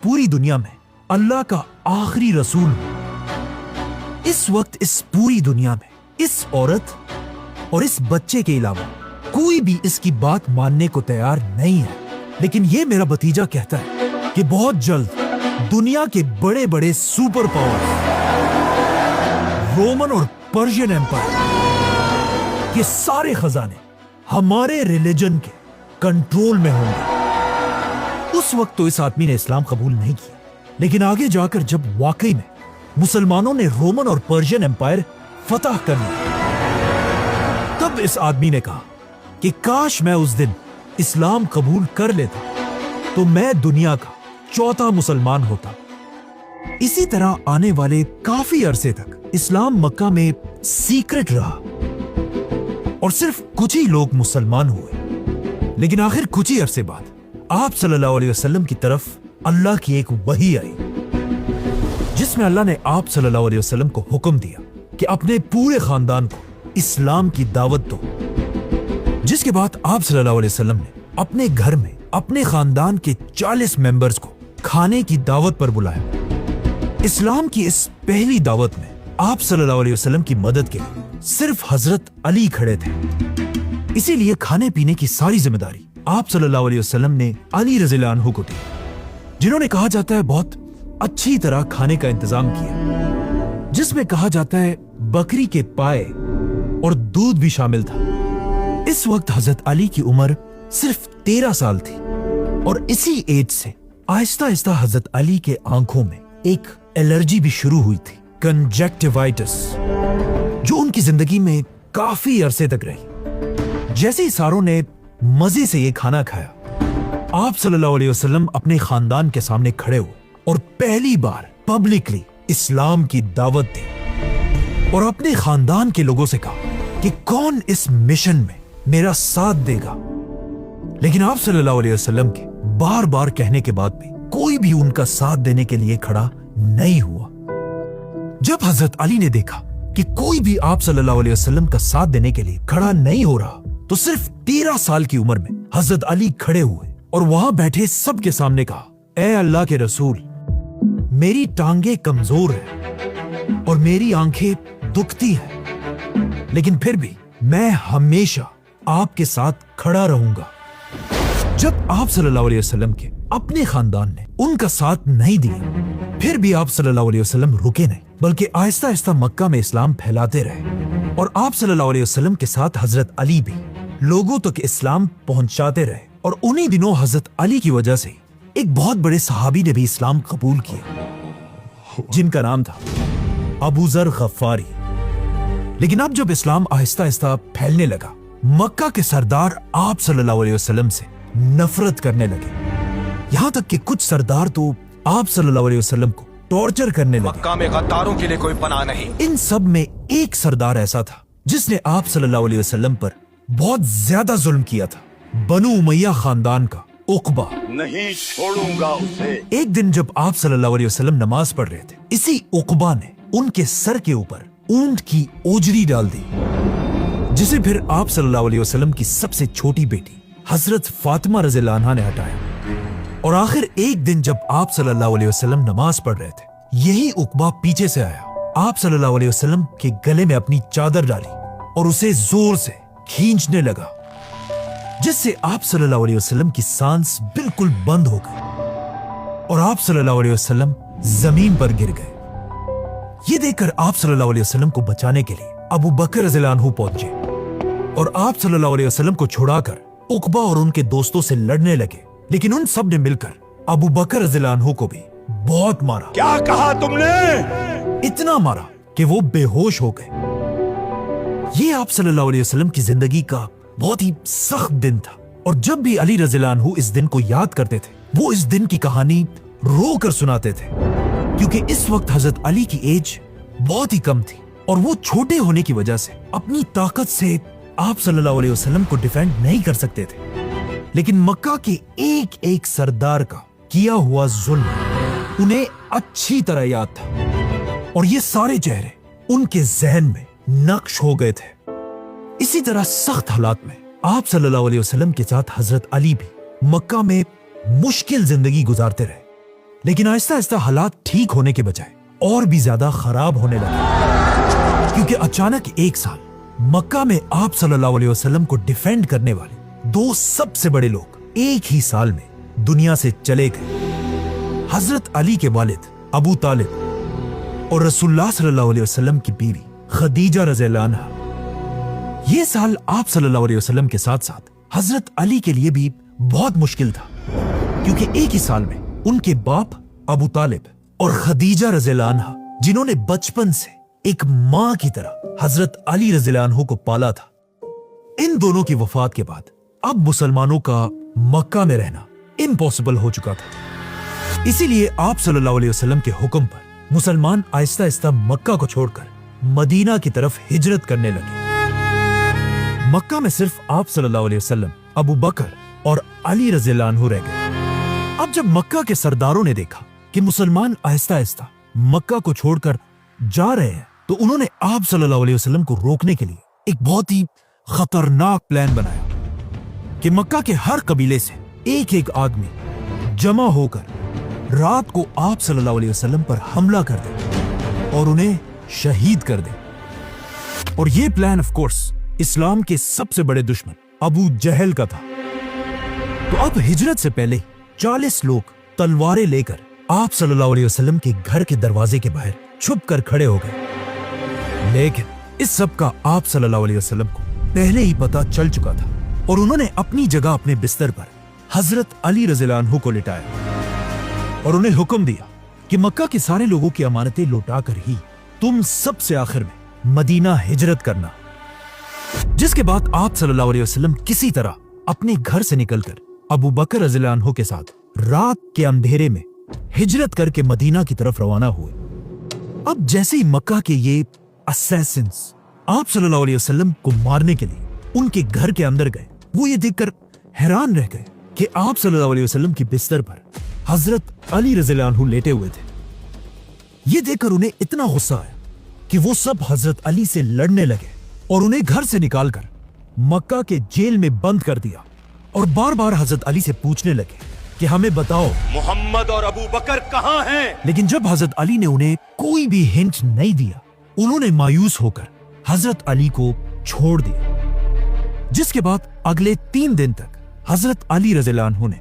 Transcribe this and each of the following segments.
पूरी दुनिया में अल्लाह का आखिरी रसूल हूं। इस वक्त इस पूरी दुनिया में इस औरत और इस बच्चे के अलावा कोई भी इसकी बात मानने को तैयार नहीं है, लेकिन ये मेरा भतीजा कहता है कि बहुत जल्द दुनिया के बड़े बड़े सुपर पावर, रोमन और पर्शियन एम्पायर, ये सारे खजाने हमारे रिलीजन के कंट्रोल में होंगे। उस वक्त तो इस आदमी ने इस्लाम कबूल नहीं किया, लेकिन आगे जाकर जब वाकई में मुसलमानों ने रोमन और पर्शियन एम्पायर फतह कर लिया, तब इस आदमी ने कहा कि काश मैं उस दिन इस्लाम कबूल कर लेता तो मैं दुनिया का चौथा मुसलमान होता। इसी तरह आने वाले काफी अरसे तक इस्लाम मक्का में सीक्रेट रहा और सिर्फ कुछ ही लोग मुसलमान हुए। लेकिन आखिर कुछ ही अरसे बाद आप सल्लल्लाहु अलैहि वसल्लम की तरफ अल्लाह की एक वही आई, जिसमें अल्लाह ने आप सल्लल्लाहु अलैहि वसल्लम को हुक्म दिया कि अपने पूरे खानदान को इस्लाम की दावत दो। जिसके बाद आप सल्लल्लाहु अलैहि वसल्लम ने अपने घर में अपने खानदान के 40 मेंबर्स को खाने की दावत पर बुलाया। इस्लाम की इस पहली दावत में आप सल्लल्लाहु अलैहि वसल्लम की मदद के लिए सिर्फ हजरत अली खड़े थे, इसीलिए खाने पीने की सारी जिम्मेदारी आप सल्लल्लाहु अलैहि वसल्लम ने अली रज़ियल्लाहु अन्हु को दी, जिन्होंने कहा जाता है बहुत अच्छी तरह खाने का इंतजाम किया, जिसमें कहा जाता है बकरी के पाए और दूध भी शामिल था। इस वक्त हजरत अली की उम्र सिर्फ 13 साल थी और इसी एज से आहिस्ता आहिस्ता हजरत अली के आंखों में एक एलर्जी भी शुरू हुई थी, कंजक्टिवाइटिस, जो उनकी जिंदगी में काफी अरसे तक रही। जैसे ही सारों ने मजे से ये खाना खाया, आप सल्लल्लाहु अलैहि वसल्लम अपने खानदान के सामने खड़े हुए और पहली बार पब्लिकली इस्लाम की दावत दी और अपने खानदान के लोगों से कहा कि कौन इस मिशन में मेरा साथ देगा। लेकिन आप सल्लल्लाहु अलैहि वसल्लम के बार बार कहने के बाद भी कोई भी उनका साथ देने के लिए खड़ा नहीं हुआ। जब हजरत अली ने देखा कि कोई भी आप सल्लल्लाहु अलैहि वसल्लम का साथ देने के लिए खड़ा नहीं हो रहा, तो सिर्फ 13 साल की उम्र में हजरत अली खड़े हुए और वहां बैठे सबके सामने कहा, ए अल्लाह के रसूल, मेरी टांगे कमजोर है और मेरी आंखें दुखती हैं, लेकिन फिर भी मैं हमेशा आपके साथ खड़ा रहूंगा। जब आप सल्लल्लाहु अलैहि वसल्लम के अपने खानदान ने उनका साथ नहीं दिया, फिर भी आप सल्लल्लाहु अलैहि वसल्लम रुके नहीं, बल्कि आहिस्ता आहिस्ता मक्का में इस्लाम फैलाते रहे और आप सल्लल्लाहु अलैहि वसल्लम के साथ हजरत अली भी लोगों तक इस्लाम पहुंचाते रहे। और उन्हीं दिनों हजरत अली की वजह से एक बहुत बड़े सहाबी ने भी इस्लाम कबूल किया, जिनका नाम था अबू जर गफ्फारी। लेकिन अब जब इस्लाम आहिस्ता आहिस्ता फैलने लगा, मक्का के सरदार आप सल्लल्लाहु अलैहि वसल्लम से नफरत करने लगे, यहाँ तक कि कुछ सरदार तो आप सल्लल्लाहु अलैहि वसल्लम को टॉर्चर करने लगे। मक्का में गद्दारों के लिए कोई पनाह नहीं। इन सब में एक सरदार ऐसा था जिसने आप सल्लल्लाहु अलैहि वसल्लम पर बहुत ज्यादा जुल्म किया था, बनु उमैया खानदान का उकबा। नहीं छोड़ूंगा उसे। एक दिन जब आप सल्लल्लाहु अलैहि वसल्लम नमाज पढ़ रहे थे, इसी उकबा ने उनके सर के ऊपर ऊंट की ओजरी डाल दी, जिसे फिर आप सल्लल्लाहु अलैहि वसल्लम की सबसे छोटी बेटी हजरत फातिमा रज़ियल्लाहु अन्हा ने हटाया। और आखिर एक दिन जब आप सल्लल्लाहु अलैहि वसल्लम नमाज पढ़ रहे थे, यही उकबा पीछे से आया, आप सल्लल्लाहु अलैहि वसल्लम के गले में अपनी चादर डाली और उसे जोर से खींचने लगा, जिससे आप सल्लल्लाहु अलैहि वसल्लम की सांस बिल्कुल बंद हो गई और आप सल्लल्लाहु अलैहि वसल्लम जमीन पर गिर गए। ये देखकर आप सल्लल्लाहु अलैहि वसल्लम को बचाने के लिए अबू बकर रज़ियल्लाहु अन्हु पहुंचे और आप सल्लल्लाहु अलैहि वसल्लम को छुड़ाकर उकबा और उनके दोस्तों से लड़ने लगे। लेकिन उन सब ने मिलकर अबू बकर रज़ियल्लाहु अन्हु को भी बहुत मारा। क्या कहा तुमने? इतना मारा कि वो बेहोश हो गए। ये आप सल्लल्लाहु अलैहि वसल्लम की जिंदगी का बहुत ही सख्त दिन था और जब भी अली रज़ियल्लाहु अन्हु इस दिन को याद करते थे, वो इस दिन की कहानी रो कर सुनाते थे, क्योंकि इस वक्त हजरत अली की एज बहुत ही कम थी और वो छोटे होने की वजह से अपनी ताकत से आप सल्लल्लाहु अलैहि वसल्लम को डिफेंड नहीं कर सकते थे। लेकिन मक्का के एक एक सरदार का किया हुआ जुल्म उन्हें अच्छी तरह याद था और ये सारे चेहरे उनके जहन में नक्श हो गए थे। इसी तरह सख्त हालात में आप सल्लल्लाहु अलैहि वसल्लम के साथ हजरत अली भी मक्का में मुश्किल जिंदगी गुजारते रहे। लेकिन आहिस्ता आहिस्ता हालात ठीक होने के बजाय और भी ज्यादा खराब होने लगे, क्योंकि अचानक एक साल मक्का में आप सल्लल्लाहु अलैहि वसल्लम को डिफेंड करने वाले दो सबसे बड़े लोग एक ही साल में दुनिया से चले गए। हजरत अली के वालिद अबू तालिब और रसूलुल्लाह सल्लल्लाहु अलैहि वसल्लम की बीवी खदीजा रज़ियल्लाहु अन्हा। ये साल आप सल्लल्लाहु अलैहि वसल्लम के साथ साथ हजरत अली के लिए भी बहुत मुश्किल था, क्योंकि एक ही साल में उनके बाप अबू तालिब और खदीजा रज़ियल्लाहु अन्हा, जिन्होंने बचपन से एक मां की तरह हजरत अली रज़ियल्लाहु अन्हु को पाला था, इन दोनों की वफात के बाद अब मुसलमानों का मक्का में रहना इम्पॉसिबल हो चुका था। इसीलिए आप सल्लल्लाहु अलैहि वसल्लम के हुक्म पर मुसलमान आहिस्ता आहिस्ता मक्का को छोड़कर मदीना की तरफ हिजरत करने लगे। मक्का में सिर्फ आप सल्लल्लाहु अलैहि वसल्लम, अबू बकर और अली रज़ियल्लाहु अन्हु रह गए। अब जब मक्का के सरदारों ने देखा कि मुसलमान आहिस्ता आहिस्ता मक्का को छोड़कर जा रहे हैं, तो उन्होंने आप सल्लल्लाहु अलैहि वसल्लम को रोकने के लिए एक बहुत ही खतरनाक प्लान बनाया कि मक्का के हर कबीले से एक एक आदमी जमा होकर रात को आप सल्लल्लाहु अलैहि वसल्लम पर हमला कर दे और उन्हें शहीद कर दे। और यह प्लान ऑफ कोर्स इस्लाम के सबसे बड़े दुश्मन अबू जहल का था। तो अब हिजरत से पहले 40 लोग तलवारें लेकर आप सल्लल्लाहु अलैहि वसल्लम के घर के दरवाजे के बाहर छुप कर खड़े हो गए। लेकिन इस सब का आप सल्लल्लाहु अलैहि वसल्लम को पहले ही पता चल चुका था और उन्होंने अपनी जगह अपने बिस्तर पर हजरत अली रज़ियल्लाहु अन्हु को लिटाया और उन्हें हुक्म दिया कि मक्का के सारे लोगों की अमानतें लौटाकर ही तुम सबसे आखिर में मदीना हिजरत करना। जिसके बाद आप सल्लल्लाहु अलैहि वसल्लम किसी तरह अपने घर से निकलकर अबू बकर रज़ियल्लाहु अन्हु के साथ रात के अंधेरे में हिजरत करके मदीना की तरफ रवाना हुए। अब जैसे ही मक्का के ये असैसिन्स आप सल्लल्लाहु अलैहि वसल्लम को मारने के लिए उनके घर के अंदर गए, वो ये देखकर हैरान रह गए कि आप सल्लल्लाहु अलैहि वसल्लम की बिस्तर पर हजरत अली रज़ियल्लाहु अन्हु लेटे हुए थे। ये देखकर उन्हें इतना गुस्सा आया कि वो सब हजरत अली से लड़ने लगे और उन्हें घर से निकालकर मक्का के जेल में बंद कर दिया और बार बार हजरत अली से पूछने लगे कि हमें बताओ मोहम्मद और अबू बकर कहाँ हैं? लेकिन जब हजरत अली ने उन्हें कोई भी हिंट नहीं दिया, उन्होंने मायूस होकर हजरत अली को छोड़ दिया। जिसके बाद अगले 3 दिन तक हजरत अली रज़ियल्लाहु अन्हु ने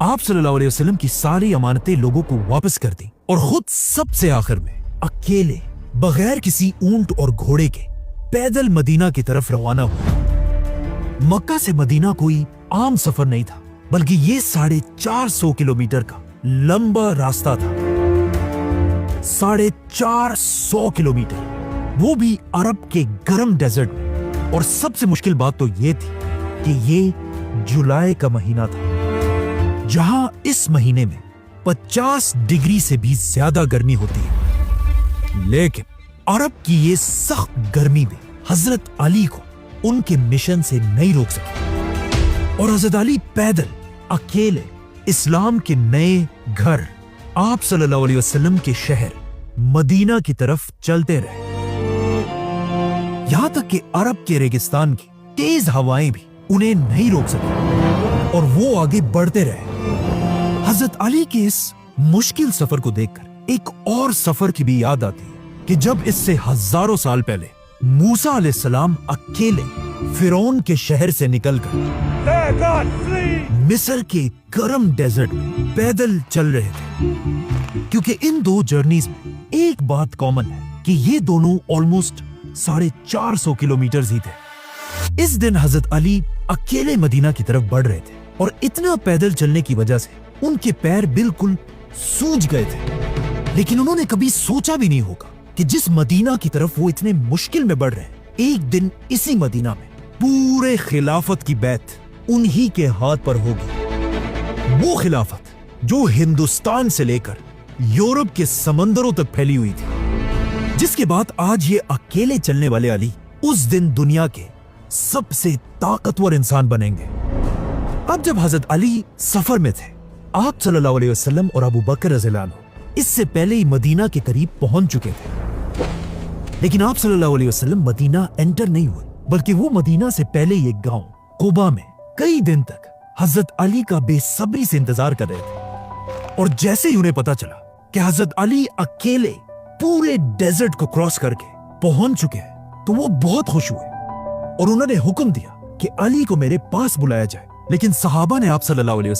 आप सल्लल्लाहु अलैहि वसल्लम की सारी अमानतें लोगों को वापस कर दी और खुद सबसे आखिर में अकेले बगैर किसी ऊंट और घोड़े के पैदल मदीना की तरफ रवाना हुआ। मक्का से मदीना कोई आम सफर नहीं था, बल्कि ये 450 किलोमीटर का लंबा रास्ता था। 450 किलोमीटर, वो भी अरब के गर्म डेजर्ट में। और सबसे मुश्किल बात तो ये थी कि ये जुलाई का महीना था, जहां इस महीने में 50 डिग्री से भी ज्यादा गर्मी होती है। लेकिन अरब की ये सख्त गर्मी में हजरत अली को उनके मिशन से नहीं रोक सके और हजरत अली पैदल अकेले इस्लाम के नए घर आप सल्लल्लाहु अलैहि वसल्लम के शहर मदीना की तरफ चलते रहे। यहां तक कि अरब के रेगिस्तान की तेज हवाएं भी उन्हें नहीं रोक सकी और वो आगे बढ़ते रहे। हजरत अली के इस मुश्किल सफर को देखकर एक और सफर की भी याद आती है कि जब इससे हजारों साल पहले मूसा अलैहिस्सलाम अकेले फिरौन के शहर से निकलकर मिस्र के गर्म डेजर्ट में पैदल चल रहे थे। क्योंकि इन दो जर्नीज में एक बात कॉमन है कि ये दोनों ऑलमोस्ट 450 किलोमीटर ही थे। इस दिन हजरत अली अकेले मदीना की तरफ बढ़ रहे थे और इतना पैदल चलने की वजह से उनके पैर बिल्कुल सूज गए थे। लेकिन उन्होंने कभी सोचा भी नहीं होगा कि जिस मदीना की तरफ वो इतने मुश्किल में बढ़ रहे हैं, एक दिन इसी मदीना में पूरे खिलाफत की बैत उन्हीं के हाथ पर होगी। वो खिलाफत जो हिंदुस्तान से लेकर यूरोप के समंदरों तक फैली हुई थी, जिसके बाद आज ये अकेले चलने वाले अली उस दिन दुनिया के सबसे ताकतवर इंसान बनेंगे। अब जब हजरत अली सफर में थे, आप सल्लल्लाहु अलैहि वसल्लम और अबू बकर रज़ियल्लाहु अन्हु इससे पहले ही मदीना के करीब पहुंच चुके थे। लेकिन आप सल्लल्लाहु अलैहि वसल्लम मदीना एंटर नहीं हुए, बल्कि वो मदीना से पहले ही एक गांव कुबा में कई दिन तक हजरत अली का बेसब्री से इंतजार कर रहे थे। اور جیسے ہی انہیں پتا چلا کہ حضرت علی اکیلے پورے ڈیزرٹ کو کراس کر کے پہنچ چکے ہیں تو وہ بہت خوش ہوئے اور انہوں نے حکم دیا کہ علی کو میرے پاس بلایا جائے. لیکن صحابہ نے آپ صلی اللہ علیہ وسلم